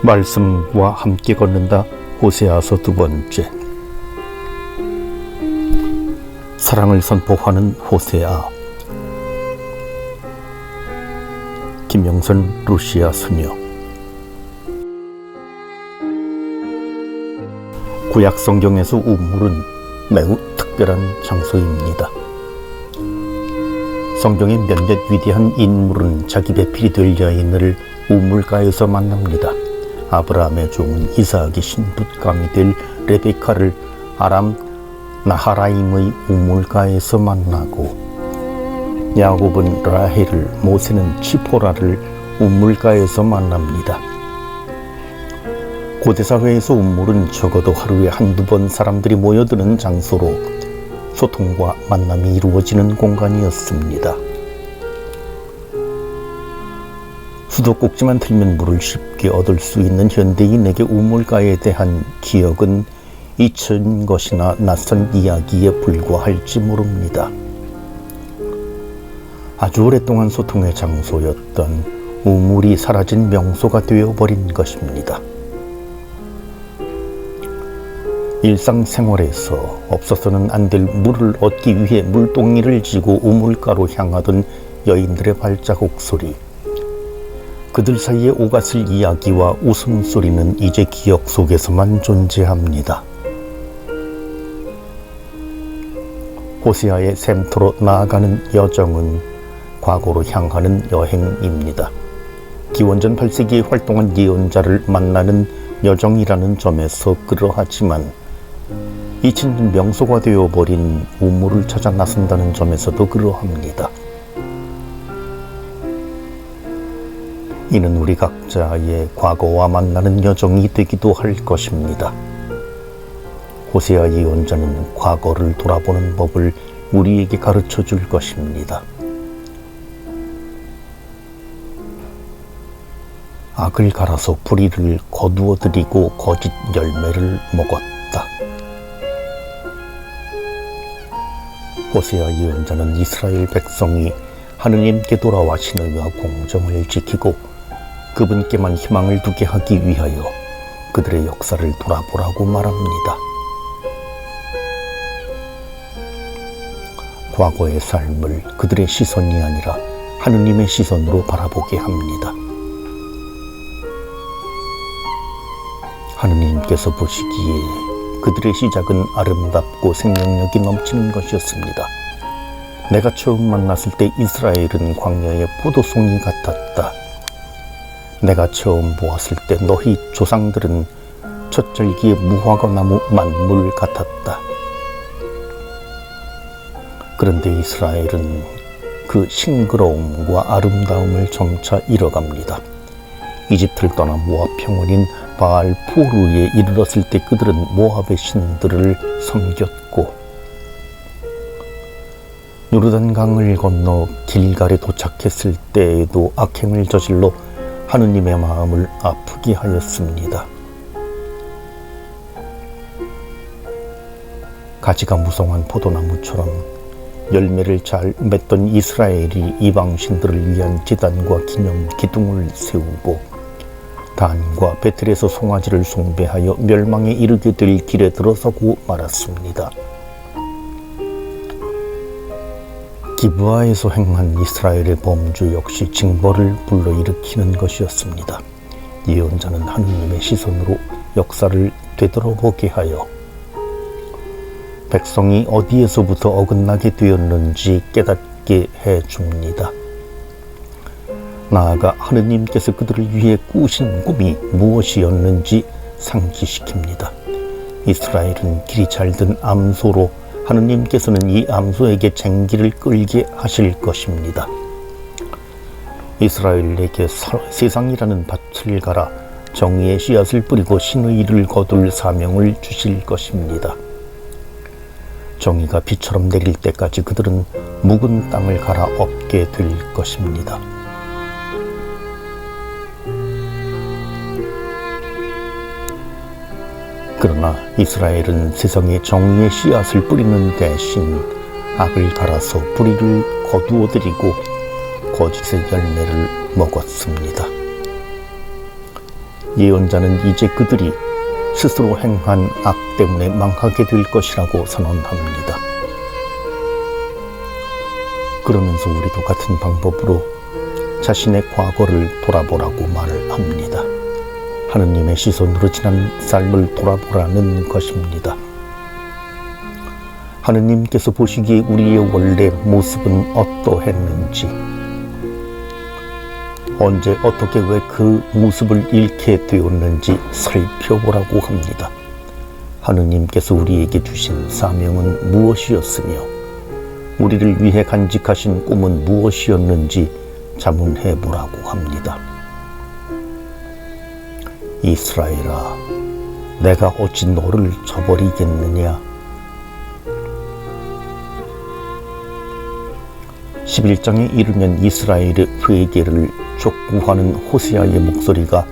말씀과 함께 걷는다. 호세아서 2번째. 사랑을 선포하는 호세아. 김영선 루시아 수녀. 구약 성경에서 우물은 매우 특별한 장소입니다. 성경의 몇몇 위대한 인물은 자기 배필이 될 여인을 우물가에서 만납니다. 아브라함의 종 이삭의 신붓감이 될 레베카를 아람 나하라임의 우물가에서 만나고, 야곱은 라헬을, 모세는 치포라를 우물가에서 만납니다. 고대사회에서 우물은 적어도 하루에 한두 번 사람들이 모여드는 장소로 소통과 만남이 이루어지는 공간이었습니다. 수도꼭지만 틀면 물을 쉽게 얻을 수 있는 현대인에게 우물가에 대한 기억은 잊힌 것이나 낯선 이야기에 불과할지 모릅니다. 아주 오랫동안 소통의 장소였던 우물이 사라진 명소가 되어버린 것입니다. 일상생활에서 없어서는 안 될 물을 얻기 위해 물동이를 지고 우물가로 향하던 여인들의 발자국 소리, 그들 사이에 오갔을 이야기와 웃음소리는 이제 기억 속에서만 존재합니다. 호세아의 샘터로 나아가는 여정은 과거로 향하는 여행입니다. 기원전 8세기에 활동한 예언자를 만나는 여정이라는 점에서 그러하지만, 잊힌 명소가 되어버린 우물을 찾아 나선다는 점에서도 그러합니다. 이는 우리 각자의 과거와 만나는 여정이 되기도 할 것입니다. 호세아 예언자는 과거를 돌아보는 법을 우리에게 가르쳐 줄 것입니다. 악을 갈아서 뿌리를 거두어 들이고 거짓 열매를 먹었다. 호세아 예언자는 이스라엘 백성이 하느님께 돌아와 신의와 공정을 지키고 그분께만 희망을 두게 하기 위하여 그들의 역사를 돌아보라고 말합니다. 과거의 삶을 그들의 시선이 아니라 하느님의 시선으로 바라보게 합니다. 하느님께서 보시기에 그들의 시작은 아름답고 생명력이 넘치는 것이었습니다. 내가 처음 만났을 때 이스라엘은 광야의 포도송이 같았다. 내가 처음 보았을 때 너희 조상들은 첫 절기의 무화과나무 만물 같았다. 그런데 이스라엘은 그 싱그러움과 아름다움을 점차 잃어갑니다. 이집트를 떠나 모압 평원인 바알 포르에 이르렀을 때 그들은 모압의 신들을 섬겼고, 요르단 강을 건너 길갈에 도착했을 때에도 악행을 저질러 하느님의 마음을 아프게 하였습니다. 가지가 무성한 포도나무처럼 열매를 잘 맺던 이스라엘이 이방신들을 위한 제단과 기념 기둥을 세우고 단과 베틀에서 송아지를 숭배하여 멸망에 이르게 될 길에 들어서고 말았습니다. 기브아에서 행한 이스라엘의 범죄 역시 징벌을 불러일으키는 것이었습니다. 예언자는 하느님의 시선으로 역사를 되돌아보게 하여 백성이 어디에서부터 어긋나게 되었는지 깨닫게 해줍니다. 나아가 하느님께서 그들을 위해 꾸신 꿈이 무엇이었는지 상기시킵니다. 이스라엘은 길이 잘든 암소로 하느님께서는 이 암소에게 쟁기를 끌게 하실 것입니다. 이스라엘에게 세상이라는 밭을 갈아 정의의 씨앗을 뿌리고 신의 일을 거둘 사명을 주실 것입니다. 정의가 비처럼 내릴 때까지 그들은 묵은 땅을 갈아 엎게 될 것입니다. 그러나 이스라엘은 세상에 정의의 씨앗을 뿌리는 대신 악을 갈아서 뿌리를 거두어들이고 거짓의 열매를 먹었습니다. 예언자는 이제 그들이 스스로 행한 악 때문에 망하게 될 것이라고 선언합니다. 그러면서 우리도 같은 방법으로 자신의 과거를 돌아보라고 말을 합니다. 하느님의 시선으로 지난 삶을 돌아보라는 것입니다. 하느님께서 보시기에 우리의 원래 모습은 어떠했는지, 언제 어떻게 왜 그 모습을 잃게 되었는지 살펴보라고 합니다. 하느님께서 우리에게 주신 사명은 무엇이었으며 우리를 위해 간직하신 꿈은 무엇이었는지 자문해보라고 합니다. 이스라엘아, 내가 어찌 너를 저버리겠느냐. 11장에 이르면 이스라엘의 회개를 촉구하는 호세아의 목소리가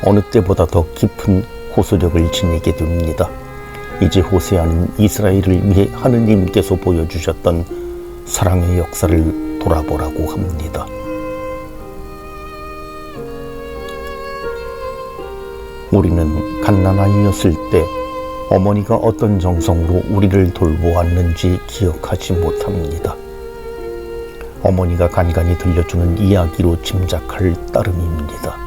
어느 때보다 더 깊은 호소력을 지니게 됩니다. 이제 호세아는 이스라엘을 위해 하느님께서 보여주셨던 사랑의 역사를 돌아보라고 합니다. 우리는 갓난아이였을 때 어머니가 어떤 정성으로 우리를 돌보았는지 기억하지 못합니다. 어머니가 간간히 들려주는 이야기로 짐작할 따름입니다.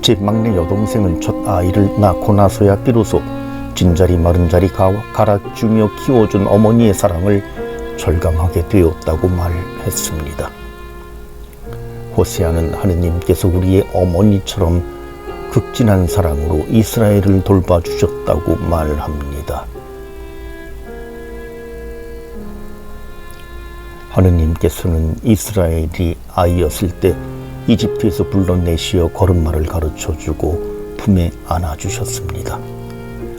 제 막내 여동생은 첫 아이를 낳고 나서야 비로소 진자리 마른자리 갈아주며 키워준 어머니의 사랑을 절감하게 되었다고 말했습니다. 호세아는 하느님께서 우리의 어머니처럼 극진한 사랑으로 이스라엘을 돌봐주셨다고 말합니다. 하느님께서는 이스라엘이 아이였을 때 이집트에서 불러내시어 걸음마를 가르쳐주고 품에 안아주셨습니다.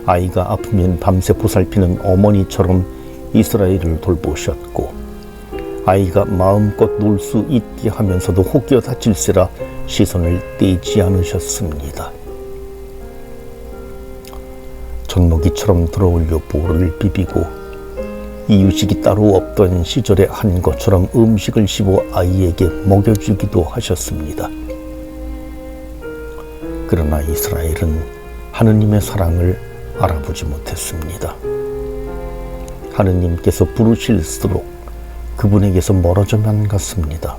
아이가 아프면 밤새 보살피는 어머니처럼 이스라엘을 돌보셨고, 아이가 마음껏 놀 수 있게 하면서도 혹여 다칠세라 시선을 떼지 않으셨습니다. 젖먹이처럼 들어올려 볼을 비비고 이유식이 따로 없던 시절에 한 것처럼 음식을 씹어 아이에게 먹여주기도 하셨습니다. 그러나 이스라엘은 하느님의 사랑을 알아보지 못했습니다. 하느님께서 부르실수록 그분에게서 멀어져만 갔습니다.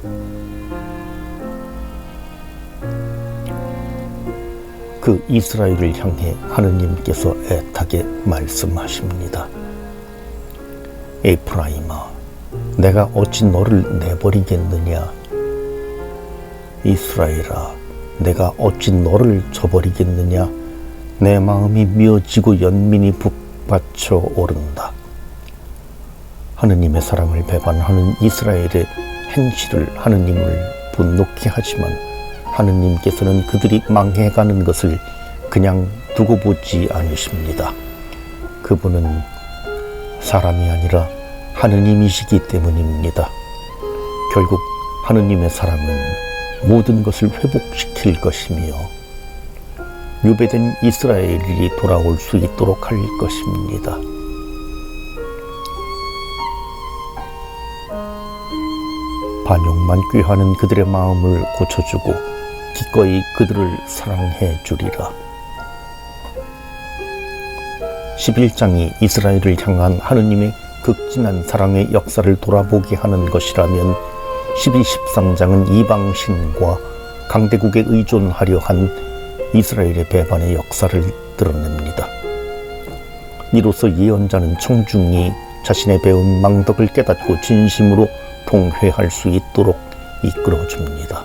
그 이스라엘을 향해 하느님께서 애타게 말씀하십니다. 에프라임아, 내가 어찌 너를 내버리겠느냐. 이스라엘아, 내가 어찌 너를 저버리겠느냐. 내 마음이 미어지고 연민이 북받쳐 오른다. 하느님의 사랑을 배반하는 이스라엘의 행실을 하느님을 분노케 하지만 하느님께서는 그들이 망해가는 것을 그냥 두고 보지 않으십니다. 그분은 사람이 아니라 하느님이시기 때문입니다. 결국 하느님의 사랑은 모든 것을 회복시킬 것이며 유배된 이스라엘이 돌아올 수 있도록 할 것입니다. 반역만 꾀하는 그들의 마음을 고쳐주고 기꺼이 그들을 사랑해 주리라. 11장이 이스라엘을 향한 하느님의 극진한 사랑의 역사를 돌아보게 하는 것이라면 12, 13장은 이방신과 강대국에 의존하려 한 이스라엘의 배반의 역사를 드러냅니다. 이로써 예언자는 청중이 자신의 배운 망덕을 깨닫고 진심으로 통회할 수 있도록 이끌어줍니다.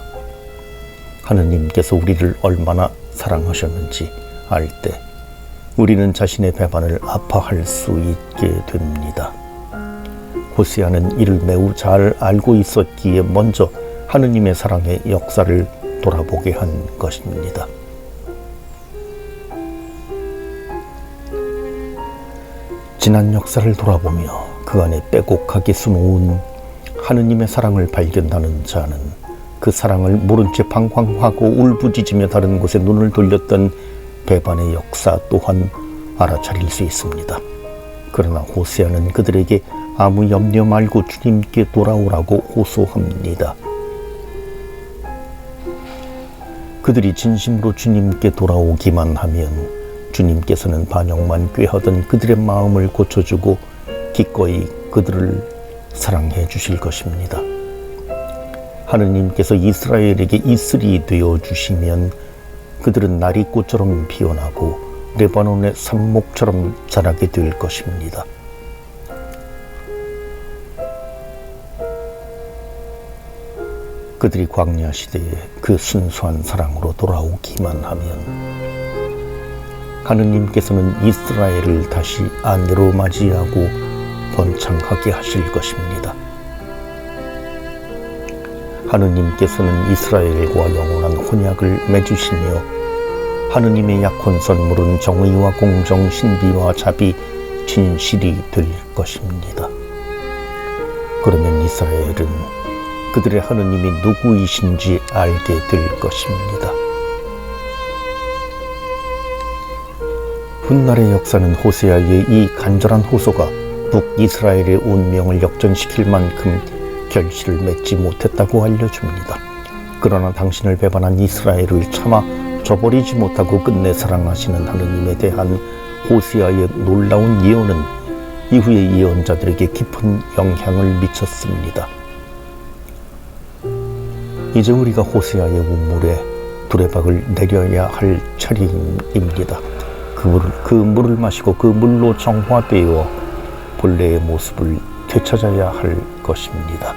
하느님께서 우리를 얼마나 사랑하셨는지 알 때 우리는 자신의 배반을 아파할 수 있게 됩니다. 호세아는 이를 매우 잘 알고 있었기에 먼저 하느님의 사랑의 역사를 돌아보게 한 것입니다. 지난 역사를 돌아보며 그 안에 빼곡하게 숨어온 하느님의 사랑을 발견하는 자는 그 사랑을 모른 채 방황하고 울부짖으며 다른 곳에 눈을 돌렸던 배반의 역사 또한 알아차릴 수 있습니다. 그러나 호세아는 그들에게 아무 염려 말고 주님께 돌아오라고 호소합니다. 그들이 진심으로 주님께 돌아오기만 하면 주님께서는 반역만 꾀하던 그들의 마음을 고쳐주고 기꺼이 그들을 사랑해 주실 것입니다. 하느님께서 이스라엘에게 이슬이 되어 주시면 그들은 나리꽃처럼 피어나고 레바논의 삽목처럼 자라게 될 것입니다. 그들이 광야 시대에 그 순수한 사랑으로 돌아오기만 하면 하느님께서는 이스라엘을 다시 아내로 맞이하고 번창하게 하실 것입니다. 하느님께서는 이스라엘과 영원한 혼약을 맺으시며 하느님의 약혼 선물은 정의와 공정, 신비와 자비, 진실이 될 것입니다. 그러면 이스라엘은 그들의 하느님이 누구이신지 알게 될 것입니다. 훗날의 역사는 호세아의 이 간절한 호소가 북이스라엘의 운명을 역전시킬 만큼 결실을 맺지 못했다고 알려줍니다. 그러나 당신을 배반한 이스라엘을 차마 저버리지 못하고 끝내 사랑하시는 하느님에 대한 호세아의 놀라운 예언은 이후의 예언자들에게 깊은 영향을 미쳤습니다. 이제 우리가 호세아의 우물에 두레박을 내려야 할 차례입니다. 그 물을 마시고 그 물로 정화되어 본래의 모습을 되찾아야 할 것입니다.